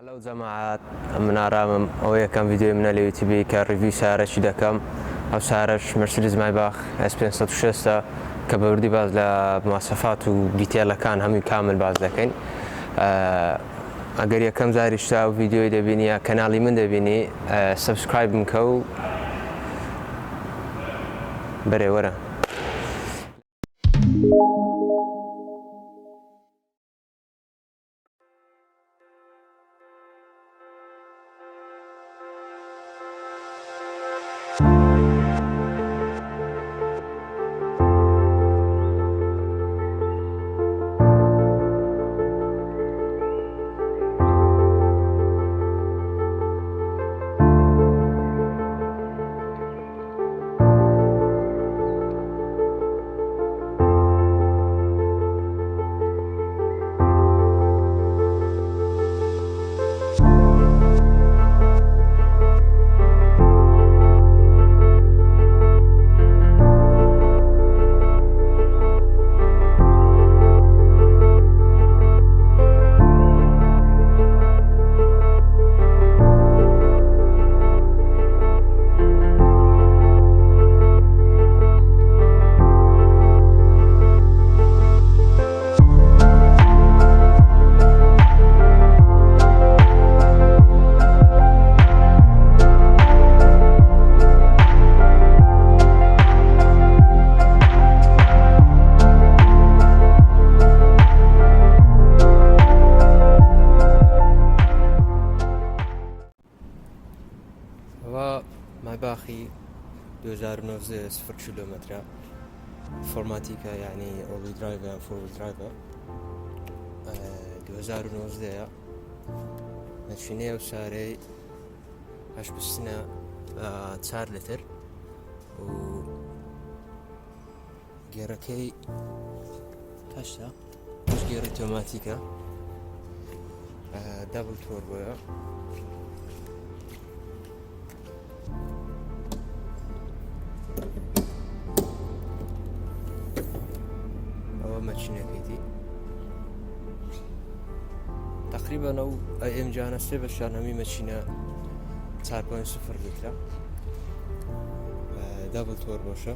هلا جماعات من آرام أويا كان فيديو من اليوتيوب كريفيو سيارة دكم أو سيارة مرسيدس مايباخ اس 506 كبردي باز لمواصفات وديتيل كان هم كامل باز لكن أجر يكم زاري اشتاو فيديو دبيني كنالي من دبيني سبسكرايب مكو بري ورا مايباخي 2019 0 كيلومتر فورماتيكا يعني اول درايفر فور درايفر 2019 نشيني وساري هاش بالسنة 4 لتر و جيركي هاشتا مش جير اوتوماتيكا دبل توربو ماشينەکەیتی تقریبا ئەو ئەم جانە سێ بەشان هەمی مەچینە 4.0 لیترە دابل تۆربۆشە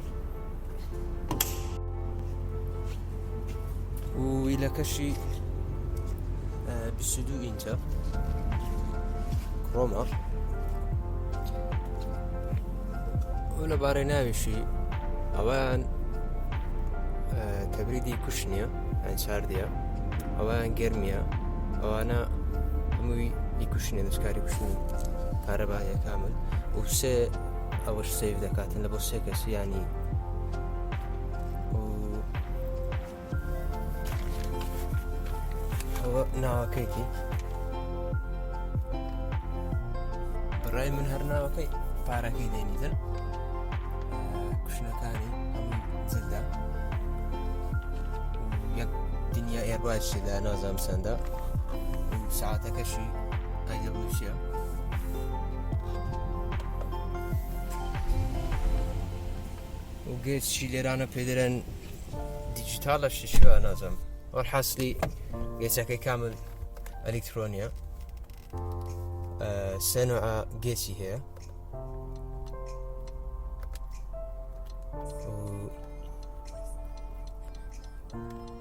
و ویلەکەشی 22 ئینچە کڕۆمە و لەبارەی ناویشی ئەویان تبريدي كشنيا عن سارديا أوان جرميا أوانا هموي يكشني دسكاري كشني كهربائية كامل وسي أول سيف دكاتن لبو سيكس يعني و ناوا كيتي براي من هر ناوا كي بارا كي دينيتن كشنا كاني هم زلدا دنيا إيرباج شدا نازم سندا ساعتك شي هيدا بوشيا وجيت شي ليرانا بيدرن ديجيتال شو نازم والحاصلي جيتك كامل إلكترونيا سنوع جيسي هي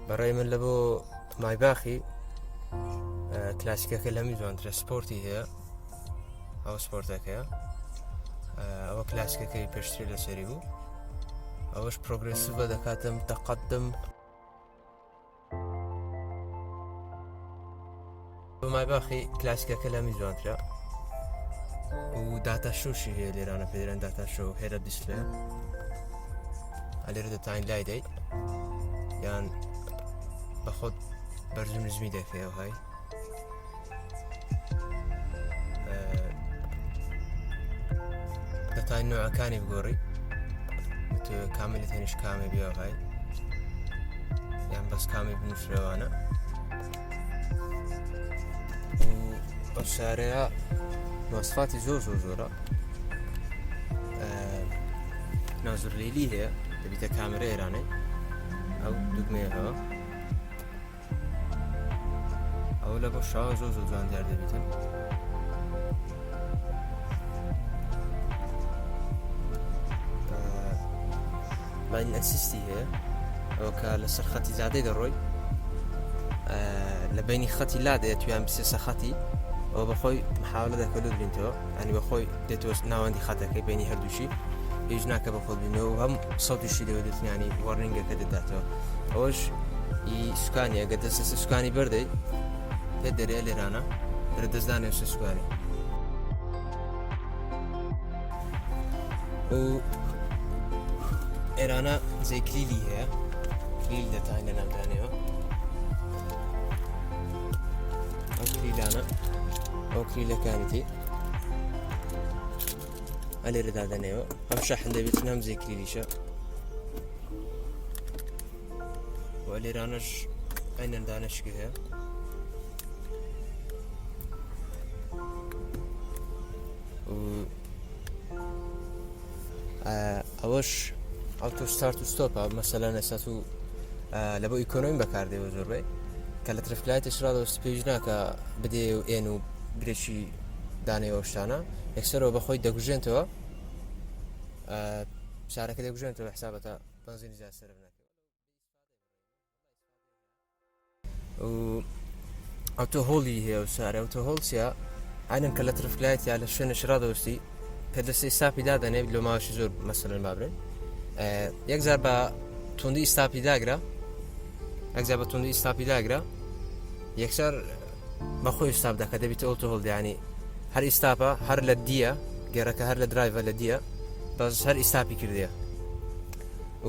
برای من لبو مایباخی کلاسیکەکە لە میزوانترە سپۆرتی هەیە ئەوە سپۆرتەکەیە ئەوە کلاسیکەکەی پێشتری لەسەری بوو ئەوەش پرۆگرسیڤە دەکاتم تەقەدم مایباخی کلاسیکەکە لە میزوانترە و داتا شۆشی هەیە لێرانە پێدرێن داتا شۆ هێرە دیسپلێ هەلێرە دەتوانین لای دەیت یان بخود برزو نزمی دەکەی ئەو های دەتوانین نوعەکانی بگۆڕی تو کامی لە تێنیش کامی بێ ئەو های یان بەس کامی بنووسرەوانە و ئەو سارەیە مواصفاتی زۆر زۆرە نازر لێلی هەیە دەبیتە کامێرە ئێرانەی ئەو دوگمەیەەوە ئەو لە بۆ شاوە زۆر جوان دیار دەبێتن لاین ئەسیستی هەیە ئەوە کە لەسەر خەتی زادەی دەڕۆی لە بینی خەتی لا دێت تویان بسێسە خەتی ئەوە بەخۆی محاولە دەکە لە بینتەوە ئەنی بەخۆی دێتەوە ناوەندی خەتەکەی بینی هەردووشی هیچ ناکە بە خۆت بینەوە هەم سەوتیشی دەوێتنیانی وەرنینگەکە دەداتەوە ئەوەش سوکانی ئەگە دەستە سوکانی بەردەی پێ دەرێ لێرانە دەستدانێ سوکانی و ئێرانە جێ کلیلی هەیە کلیل دەتان لە ناودانەوە ئەو کلیلانە ئەو کلیلەکانیتی ئەلێرە دادەنێەوە ئەم شەحن دەبێت نام جێ کلیلیشە و لێرانەش ئەینەندانەشکی هەیە ئەوەش ئەوتۆ ستارت و ستۆپە مەسەلەن ئێستا و لە بۆ ئیکۆنۆمی بەکاردێەوە زۆربەی کە لە ترفلایەتش ڕادەوەستی پێویست ناکە بدێ و ئێن و برێکی دانەوە شتانە یەکسەرەوە بەخۆی دەگوژێنتەوە شارەکە دەگوژێنتەوە حسابەتە بەنزینی زیاد سەرف ناکەوە و ئەوتۆ هۆڵی هەیە و سارە ئەوتۆ هۆڵ چیە ئاینن کە لە ترفلایەت یا لە شوێنەش ڕادەوەستی کە دەستی ئیستاپی دادەنێ لە ماوەشی زۆر مەسەلەن بابرێن یەکجار بە توندی ئیستاپی داگرا یەکجار بە توندی ئیستاپی داگرا یەکسەر بەخۆی ئیستاپ دەکە دەبێت ئۆتۆ هۆڵ یعنی هەر ئیستاپە هەر لە دیە گێڕەکە هەر لە درایڤە لە دیە بەس هەر ئیستاپی کردەیە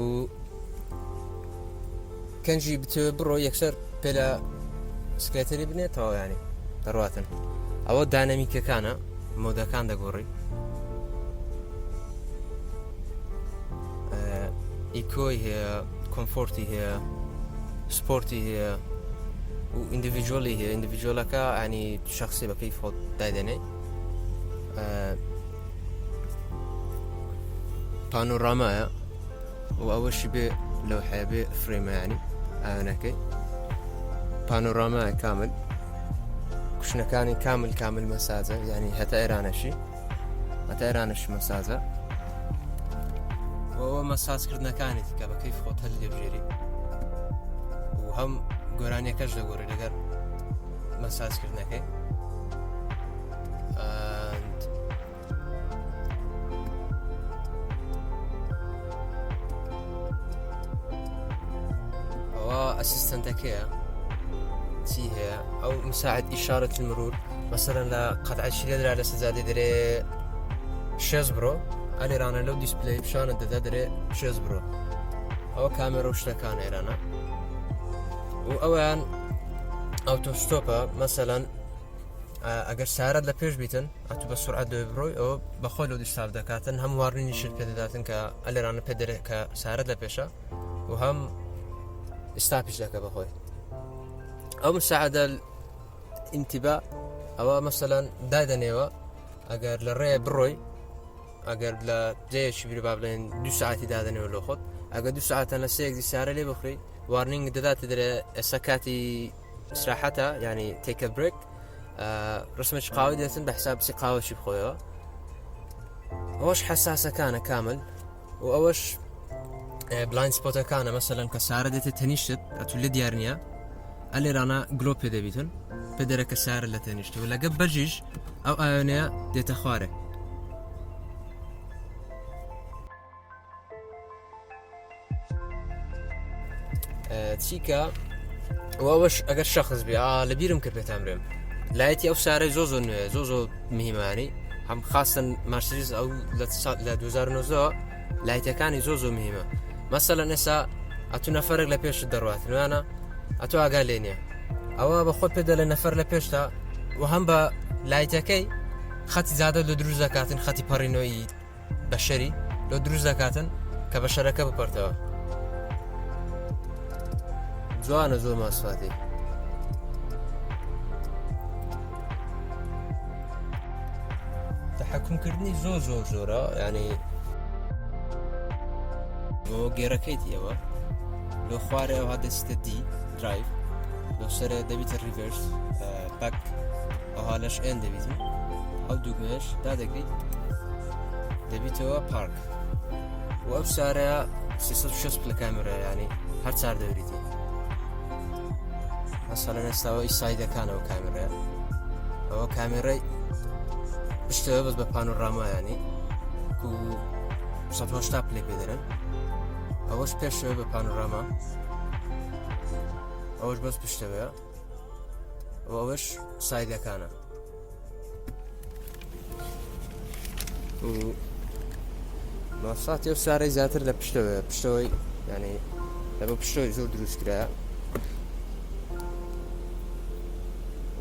و کەنجی بتوێ بڕۆ یەکسەر پێ لە سکرێتەری بنێتەوە ینی دەڕاتن ئەوە دانەمیکەکانە مۆدەکان دەگۆڕی ئیکۆی هەیە کۆمفۆرتی هەیە سپۆرتی هەیە و ئیندیڤیژۆلی هەیە ئیندیڤیژۆلەکە ینی شخصی بە کەیف خۆت دادەنێ پانۆرامایە و ئەوەشی بێ لەو حەیە بێ فرێمە ینی ئاوێنەکەی پانۆرامایە کامل کوشنەکانی کامل مەساجە ینی هەتا ئێرانەشی مەساجە ئەوە مەساجکردنەکانێتی کە بە کەیف خۆت هەل لێبژێری و هەم گۆرانیەکەش دەگۆڕی لەگەر مەساجکردنەکەی ئەوە ئەسیستەنتەکەیە چی هەیە ئەو مساعد ئیشارەت المرور مەسەلەن لە قەتعی شیرێدرا لە سەجادی دەرێ شێز بڕۆ ئەلێرانە لەو دیسپلەی پیشانە دەدا دەرێ شێز بڕۆ ئەوە کامێرە و شتەکان ئێرانە و ئەویان ئەوتۆستۆپە مەسەلەن ئەگەر سارەت لە پێش بیتن ئەتو بە سرعەت دەوێ بڕۆی ئەوە بەخۆی لەو دیستاف دەکاتن هەم واڕنینی شت پێ دەداتن کە ئەلێرانە پێ دەرێت کە سارەت لە پێشە و هەم ئستاپیش دەکە بەخۆی ئەو مساعدە ئینتیبا ئەوە مەسەلەن دادەنێەوە ئەگەر لە ڕێ بڕۆی ئەگەر لە جەیەکی بیر با بڵێن 2 ساعتی دادەنێەوە لە خۆت ئەگەر 2 ساعتەن لە سەیەکی سارە لێ بخڕی وارنینگ دەداتە دەرێ ئێستا کاتی سراحەتە ینی تێکە برێک ڕسمەی قاوی دێتن بە حسابسی قاوەشی بخۆیەوە ئەوەش حساسەکانە کامل و ئەوەش بلاین سپۆتەکانە مەسەلەن کە سارە دێتێت تەنیشتت ئەتو لە دیار نییە ئەلێرانە گلۆ پێ دەبیتن پێ دەرەکە سارە لە تەنیشتی و لەگە بەرژیش ئەو ئاوێنەیە دێتە خوارێ چیکە ئەوەش ئەگەر شەخص بێ لە بیرم کە پێتان برێم لایەتی ئەو سارەی زۆ نوێ زۆ میهمانی هەم خاستن مارسریز ئەو لە 2009 لایەتەکانی زۆ میهمە مەسەلەن ئێستا ئەتو نەفەرێک لە پێشت دەڕات نوێنە ئەتو ئاگا لێ نییە ئەوە بە خۆت پێدا لە نەفەر لە پێشتا و هەم بە لایەتەکەی خەتی زیادە لە دروست دەکاتن خەتی پەڕینەوەی بەشەری لە دروست دەکاتن کە بەشەرەکە بپەرتەوە جوانە زۆر ماسفاتی تەحەکومکردنی زۆرە ینی بۆ گێڕەکەیتی ئەوە لە خوارەوە دەستە دی درایڤ لە سەر دەبیتە ریڤرس بەک ئەوها لەش ئێن دەبیتن ئەو دوگمێش دادەگریت دەبیتەوە پارک و ئەو سارەیە 360 لە کامێرە ینی هەر چار دەوریتی مەسەڵەن ئێستاەوە ئیسایدەکانەوە کامێرەیە ئەوە کامێرەی پشتەوە بەس بە پانۆڕامایانی و 180 پلێ پێ دەرن ئەوەش پێشەوە بە پانۆڕاما ئەوەش بەس پشتەوەیە ئەوەش سایدەکانە مەساتی و سارەی زیاتر لە پشتەوەی ینی لە بە پشتەوەی زۆر دروستکرایە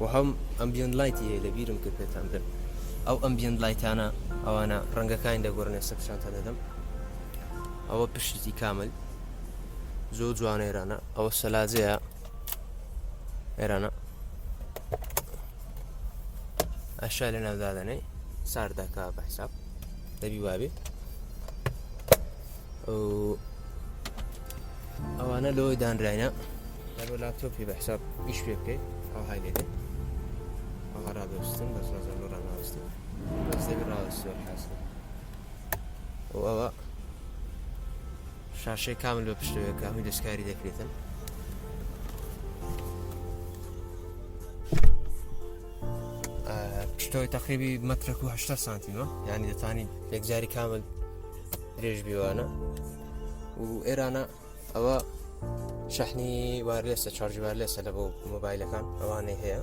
و هەم ئەمبیۆن لایتی هەیە لە بیرم کرد پێتان بدەم ئەو ئەمبیۆن لایتانە ئەوانە ڕەنگەکانی دەگۆڕنێ سەپشانتە دەدەم ئەوە پشتی کامل زۆر جوانە ئێرانە ئەوە سەلاجەیە ئێرانە ئەشا لە ناودادنەی ساردەکە بە حساب دەبی وابێ ئەوانە لەوەی دانراینە لەبە لاپتۆپی بە حساب ئیش پێ بکەیت ئەو های لێدێ ئەوە ڕادۆستن بەس ڕازان ڕاناوەستی بەس دەبی ڕاوەستی حاصل و ئەوە شاشەی کامل بە پشتەوەیەکە هەمووی دەستکاری دەکرێتن پشتەوەی تەقریبی مەترێک و 80 سانتیمە یعنی دەتوانی یەکجاری کامل درێژ بیوانە و ئێرانە ئەوە شەحنی وارلێسە چارجی وارلێسە لە بۆ مۆبایلەکان ئەوانەی هەیە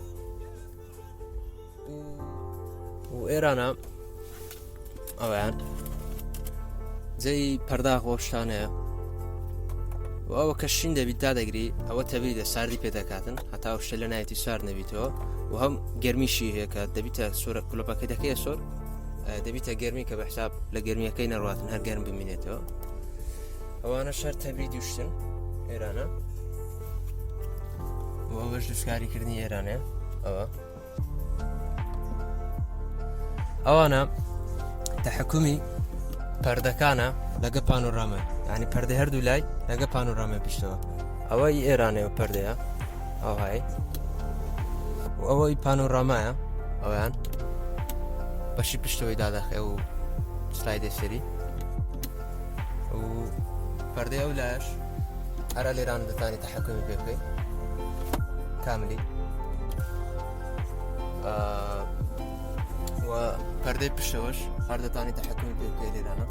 و ئێرانە ئەویان جێی پەرداغ بۆ شتانەیە و ئەوە کەشین دەبیت دادەگری ئەوە تەبیدە ساردی پێ دەکاتن هەتا شتە لە نایەتی سارد نەبیتەوە و هەم گەرمیشی هەیە کە دەبیتە سۆرە کلۆپەکەی دەکەیە سۆر دەبیتە گەرمی کە بە حساب لە گەرمیەکەی نەڕاتن هەر گەرم ببینێتەوە ئەوانە شەر تەبریدی شتن ئێرانە و ئەوەش دروستکاریکردنی ئێرانەیە ئەوانە تەحکومی پەردەکانە لەگە پانۆڕامە ینی پەردەی هەردوو لای لەگە پانۆڕامە پشتەوە ئەوەی ئێرانەوە پەردەیە ئەوهای و ئەوەی پانۆڕامایە ئەویان بەشی پشتەوەی دادەخێ و سلایدە سەری و پەردەی ئەو لایەش هەرە لێران دەتانی تەحکومی پێ بکەیت کاملی و پەردەی پشتەوەش هەر دەتانی تەحکومی پێ بکەیت لێرانە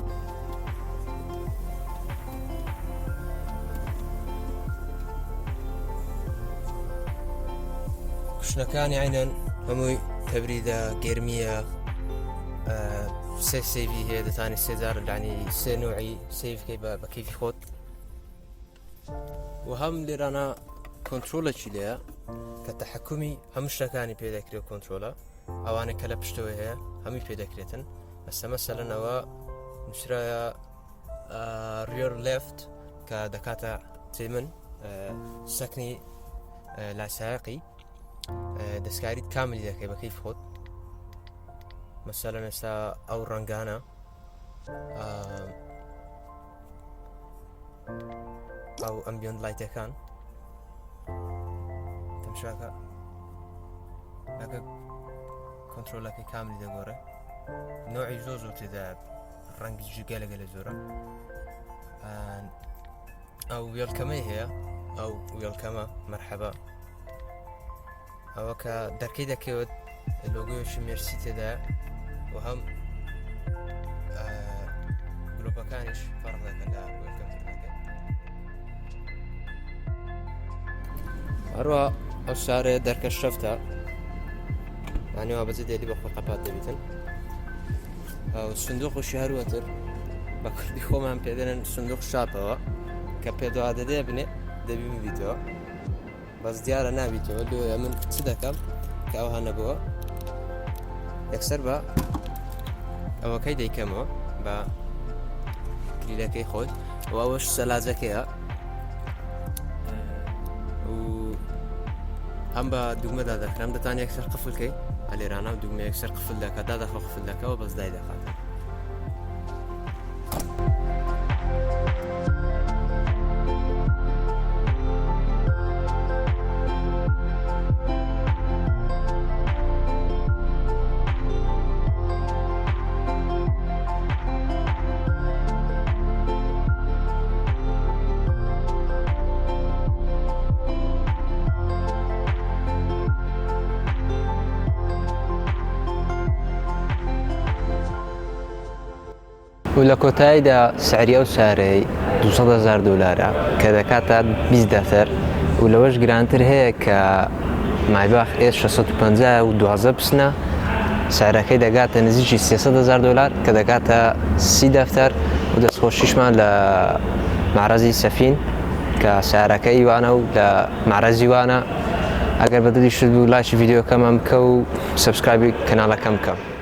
کوشنەکانی عینەن هەمووی تەبریدە گەرمیە سێ سێڤی هەیە دەتانی سێجار لانی سێ نوعی سێڤکەی بە کەیفی خۆت و هەم لێرانە کۆنترۆلەکی لێیە کە تەحکومی هەموو شتەکانی پێدەکرێت کۆنترۆلە ئەوانە کە لە پشتەوە هەیە هەمووی پێدەکرێتن مەسەلەنەوە نووسرایە ریۆر لێفت کە دەکاتە جێ من سەکنی لاسایقی دەستکاریت کاملی دەکەی بە کەیف خۆت مەسەلەن ئێستا ئەو ڕەنگانە ئەو ئەمبیۆن لایتەکان تەمشاکە ئەگە کۆنترۆلەکەی کاملی دەگۆڕێ نوعی زۆر تێدا ڕەنگی جگەلەگە لە زۆرە ئەو وێڵکەمەی هەیە ئەو وێڵکەمە مەرحەبا ئەوە کە دەرکەی دەکەوێت لۆگۆیشی مێرسی تێدایە و هەم گلۆپەکانیش فەرق دەکەن لە وێڵکەمەکە هەروە ئەو سارەیە دەرکە شەفتە یانیەوە بەجێ دێلی بە خۆقەپات دەبیتن سندوقشی هەروەتر بە کوردی خۆمان پێدەنن سندوق شاپەوە کە پێدوا دەدێ بنێ دەبی ببیتەوە بەس دیارە نابیتەوە لێ من چ دەکەم کە ئەوها نەبووە یەکسەر بە ئەوەکەی دەیکەمەوە بە کلیلەکەی خۆت و ئەوەش سەلاجەکەیە و هەم بە دوگمەدا دەکرام دەتان یەکسەر قفلکەی هەلێرانە و دوگمە یەکسەر قفل دەکە دادەخە قفل دەکەوە بەس دای دەخاتە و لە کۆتاییدا سعری ئەو سارەی $200,000 کە دەکاتە 20 دەفتەر و لەوەش گرانتر هەیە کە مایباخ S650 و 12 پسنە سعرەکەی دەگاتە نزیکی $300,000 کە دەکاتە 30 دەفتەر و دەستخۆشیشمان لە معرەزی سەفین کە سعرەکەی وانە و لە معرەزی وانە. ئەگەر بەدڵی شت بوو لایکی ڤیدیۆکەمە بکە و سەبسکرایبی کەناڵەکەم بکە.